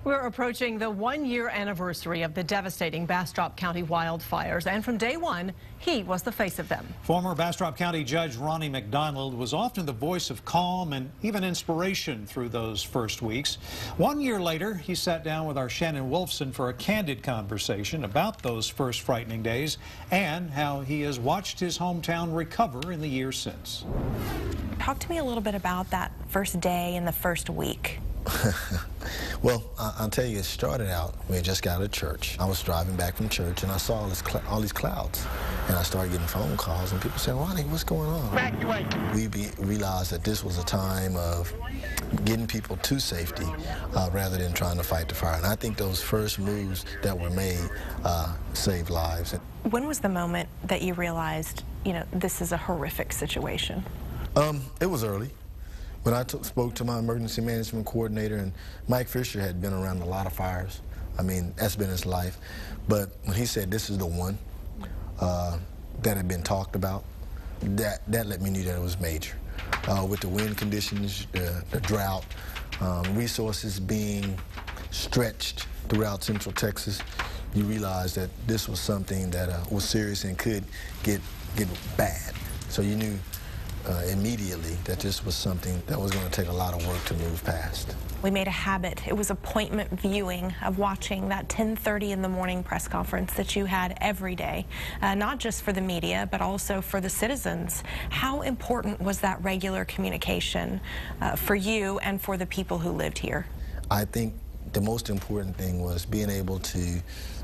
We're approaching the one-year anniversary of the devastating Bastrop County wildfires, and from day one, he was the face of them. Former Bastrop County Judge Ronnie McDonald was often the voice of calm and even inspiration through those first weeks. 1 year later, he sat down with our Shannon Wolfson for a candid conversation about those first frightening days and how he has watched his hometown recover in the years since. Talk to me a little bit about that first day and the first week. Well, I'll tell you, it started out, we had just got out of church. I was driving back from church and I saw all these clouds. And I started getting phone calls and people saying, Ronnie, what's going on? Evacuate. We realized that this was a time of getting people to safety rather than trying to fight the fire. And I think those first moves that were made saved lives. When was the moment that you realized, this is a horrific situation? It was early. When I spoke to my emergency management coordinator, and Mike Fisher had been around a lot of fires. I mean, that's been his life. But when he said this is the one that had been talked about, that let me know that it was major. With the wind conditions, the drought, resources being stretched throughout Central Texas, you realize that this was something that was serious and could get bad. So you knew immediately that this was something that was going to take a lot of work to move past. We made a habit. It was appointment viewing of watching that 10:30 in the morning press conference that you had every day, not just for the media, but also for the citizens. How important was that regular communication for you and for the people who lived here? I think the most important thing was being able to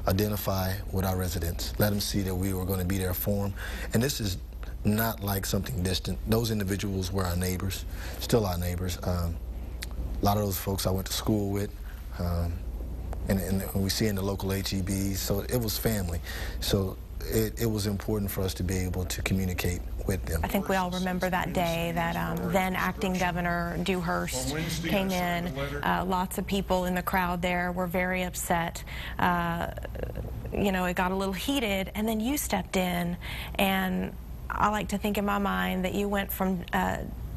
identify with our residents, let them see that we were going to be there for them. And this is not like something distant. Those individuals were our neighbors, still our neighbors. A lot of those folks I went to school with, and we see in the local HEBs, so it was family. So it was important for us to be able to communicate with them. I think we all remember that day that then acting Governor Dewhurst came in. Lots of people in the crowd there were very upset. It got a little heated, and then you stepped in, and I like to think in my mind that you went from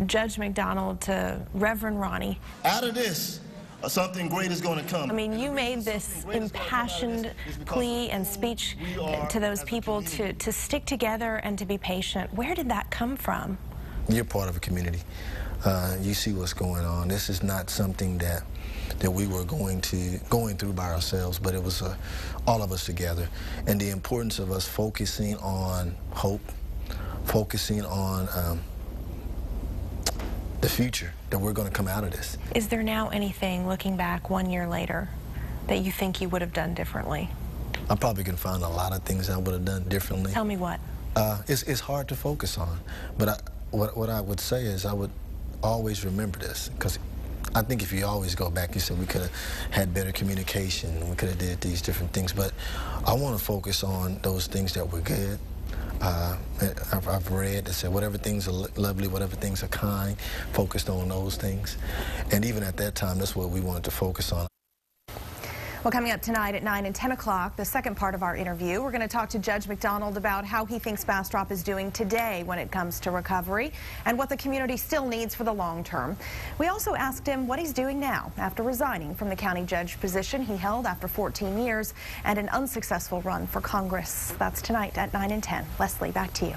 Judge McDonald to Reverend Ronnie. Out of this, something great is going to come. I mean, you made this impassioned plea and speech to those people to stick together and to be patient. Where did that come from? You're part of a community. You see what's going on. This is not something that we were going through by ourselves, but it was all of us together. And the importance of us focusing on hope, focusing on the future, that we're going to come out of this. Is there now anything, looking back 1 year later, that you think you would have done differently? I probably can find a lot of things I would have done differently. Tell me what. It's hard to focus on, but what I would say is I would always remember this, because I think if you always go back, you said we could have had better communication, we could have did these different things, but I want to focus on those things that were good. I've read that said whatever things are lovely, whatever things are kind, focused on those things. And even at that time, that's what we wanted to focus on. Well, coming up tonight at 9 and 10 o'clock, the second part of our interview, we're going to talk to Judge McDonald about how he thinks Bastrop is doing today when it comes to recovery and what the community still needs for the long term. We also asked him what he's doing now after resigning from the county judge position he held after 14 years and an unsuccessful run for Congress. That's tonight at 9 and 10. Leslie, back to you.